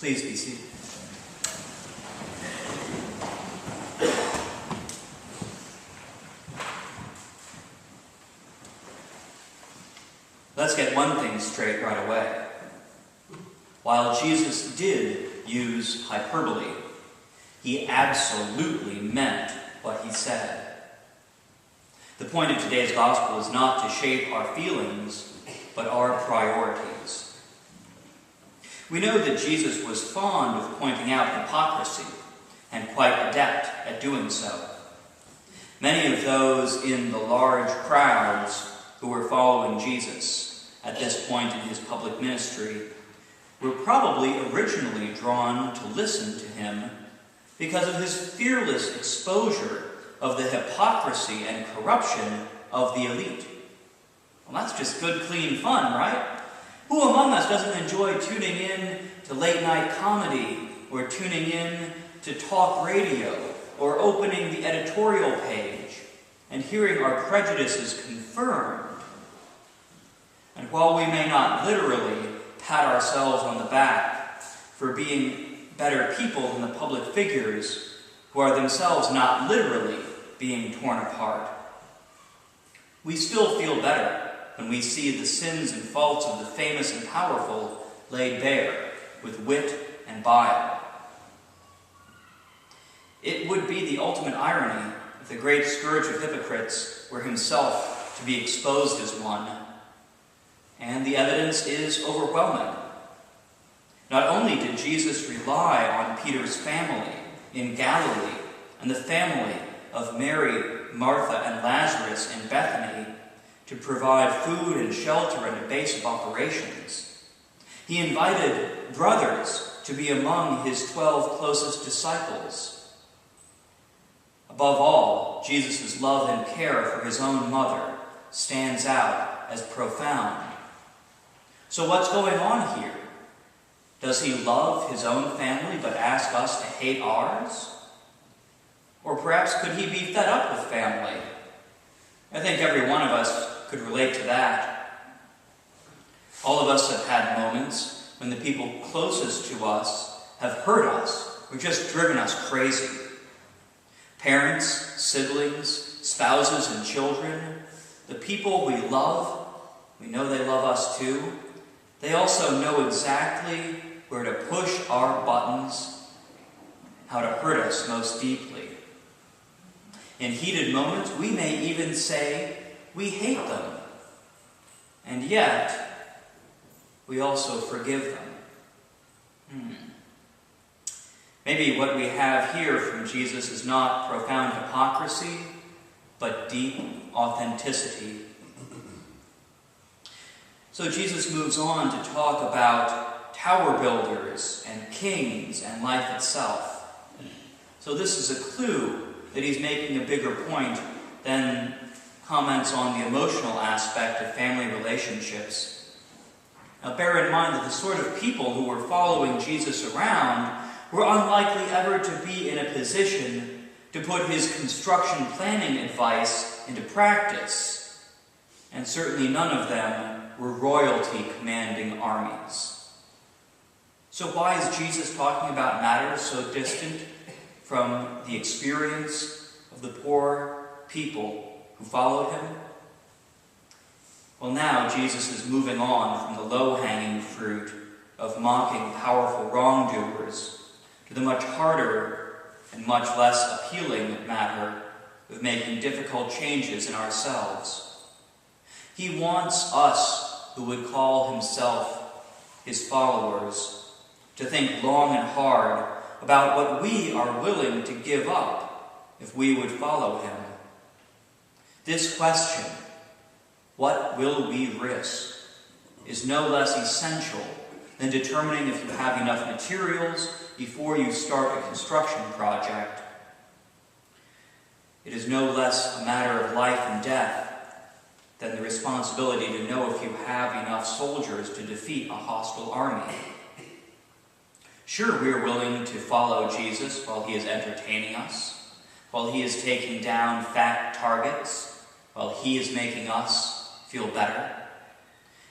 Please be seated. Let's get one thing straight right away. While Jesus did use hyperbole, he absolutely meant what he said. The point of today's gospel is not to shape our feelings, but our priorities. We know that Jesus was fond of pointing out hypocrisy, and quite adept at doing so. Many of those in the large crowds who were following Jesus at this point in his public ministry were probably originally drawn to listen to him because of his fearless exposure of the hypocrisy and corruption of the elite. Well, that's just good, clean fun, right? Who among us doesn't enjoy tuning in to late-night comedy, or tuning in to talk radio, or opening the editorial page and hearing our prejudices confirmed? And while we may not literally pat ourselves on the back for being better people than the public figures who are themselves not literally being torn apart, we still feel better when we see the sins and faults of the famous and powerful laid bare with wit and bile. It would be the ultimate irony if the great scourge of hypocrites were himself to be exposed as one, and the evidence is overwhelming. Not only did Jesus rely on Peter's family in Galilee and the family of Mary, Martha, and Lazarus in Bethany to provide food and shelter and a base of operations, he invited brothers to be among his 12 closest disciples. Above all, Jesus' love and care for his own mother stands out as profound. So what's going on here? Does he love his own family but ask us to hate ours? Or perhaps could he be fed up with family? I think every one of us could relate to that. All of us have had moments when the people closest to us have hurt us or just driven us crazy. Parents, siblings, spouses, and children, the people we love, we know they love us too. They also know exactly where to push our buttons, how to hurt us most deeply. In heated moments, we may even say we hate them. And yet, we also forgive them. Maybe what we have here from Jesus is not profound hypocrisy, but deep authenticity. So Jesus moves on to talk about tower builders and kings and life itself. So this is a clue that he's making a bigger point than comments on the emotional aspect of family relationships. Now bear in mind that the sort of people who were following Jesus around were unlikely ever to be in a position to put his construction planning advice into practice, and certainly none of them were royalty commanding armies. So why is Jesus talking about matters so distant from the experience of the poor people who followed him? Well, now Jesus is moving on from the low-hanging fruit of mocking powerful wrongdoers to the much harder and much less appealing matter of making difficult changes in ourselves. He wants us, who would call himself his followers, to think long and hard about what we are willing to give up if we would follow him. This question, what will we risk, is no less essential than determining if you have enough materials before you start a construction project. It is no less a matter of life and death than the responsibility to know if you have enough soldiers to defeat a hostile army. Sure, we're willing to follow Jesus while he is entertaining us, while he is taking down fat targets, while he is making us feel better.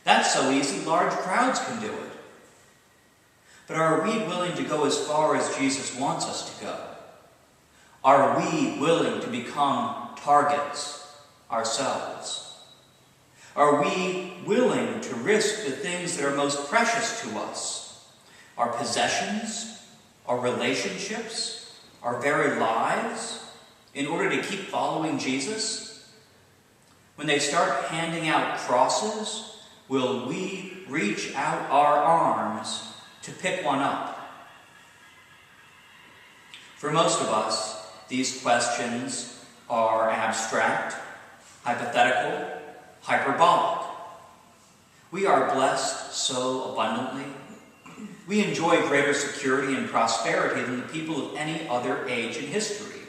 That's so easy, large crowds can do it. But are we willing to go as far as Jesus wants us to go? Are we willing to become targets ourselves? Are we willing to risk the things that are most precious to us? Our possessions, our relationships, our very lives, in order to keep following Jesus? When they start handing out crosses, will we reach out our arms to pick one up? For most of us, these questions are abstract, hypothetical, hyperbolic. We are blessed so abundantly. We enjoy greater security and prosperity than the people of any other age in history.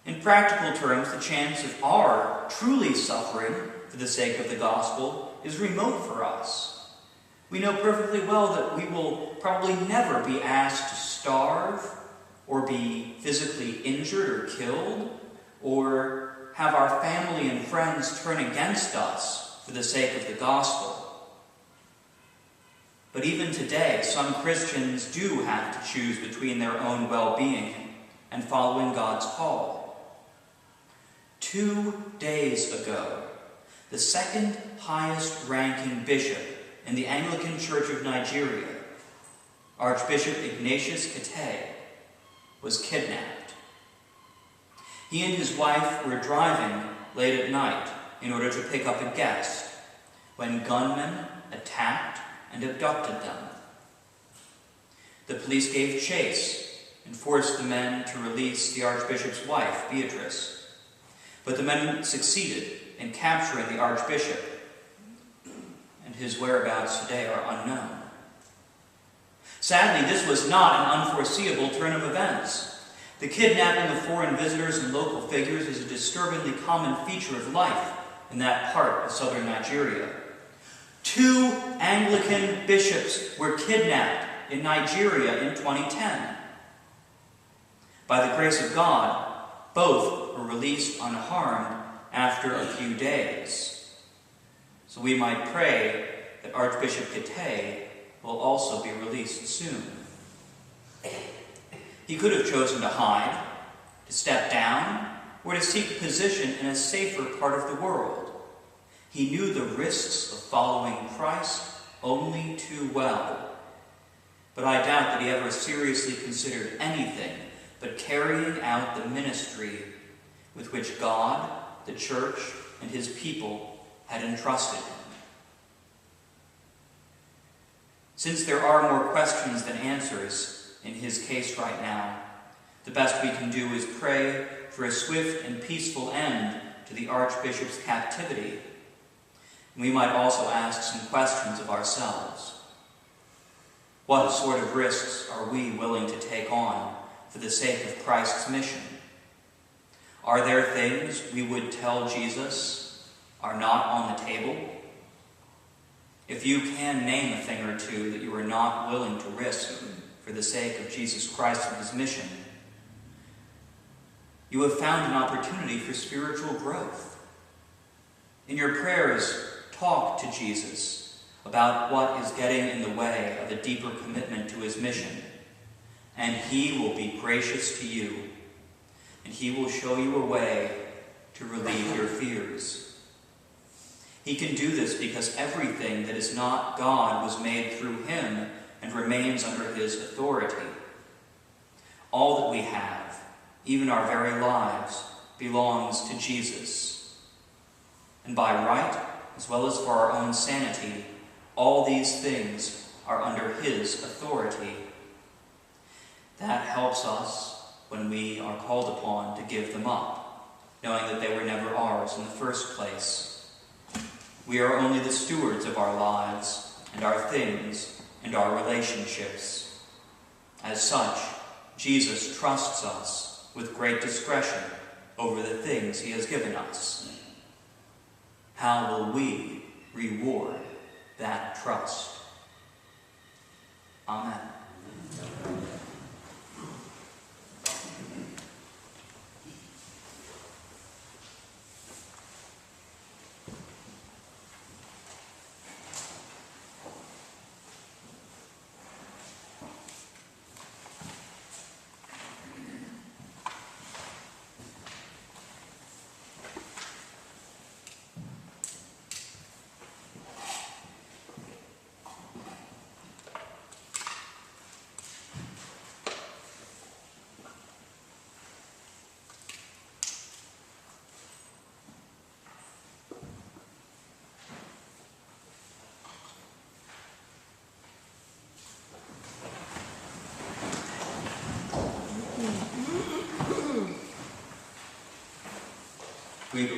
In practical terms, the chance of our truly suffering for the sake of the gospel is remote for us. We know perfectly well that we will probably never be asked to starve or be physically injured or killed or have our family and friends turn against us for the sake of the gospel. But even today, some Christians do have to choose between their own well-being and following God's call. 2 days ago, the second highest ranking bishop in the Anglican Church of Nigeria, Archbishop Ignatius Kete, was kidnapped. He and his wife were driving late at night in order to pick up a guest when gunmen attacked and abducted them. The police gave chase and forced the men to release the Archbishop's wife, Beatrice. But the men succeeded in capturing the Archbishop, and his whereabouts today are unknown. Sadly, this was not an unforeseeable turn of events. The kidnapping of foreign visitors and local figures is a disturbingly common feature of life in that part of southern Nigeria. 2 Anglican bishops were kidnapped in Nigeria in 2010. By the grace of God, both were released unharmed after a few days. So we might pray that Archbishop Kete will also be released soon. He could have chosen to hide, to step down, or to seek a position in a safer part of the world. He knew the risks of following Christ only too well. But I doubt that he ever seriously considered anything but carrying out the ministry with which God, the Church, and his people had entrusted him. Since there are more questions than answers in his case right now, the best we can do is pray for a swift and peaceful end to the Archbishop's captivity. We might also ask some questions of ourselves. What sort of risks are we willing to take on for the sake of Christ's mission? Are there things we would tell Jesus are not on the table? If you can name a thing or two that you are not willing to risk for the sake of Jesus Christ and his mission, you have found an opportunity for spiritual growth. In your prayers, talk to Jesus about what is getting in the way of a deeper commitment to his mission, and he will be gracious to you, and he will show you a way to relieve your fears. He can do this because everything that is not God was made through him and remains under his authority. All that we have, even our very lives, belongs to Jesus. And by right, as well as for our own sanity, all these things are under his authority. That helps us when we are called upon to give them up, knowing that they were never ours in the first place. We are only the stewards of our lives and our things and our relationships. As such, Jesus trusts us with great discretion over the things he has given us. How will we reward that trust? Amen. We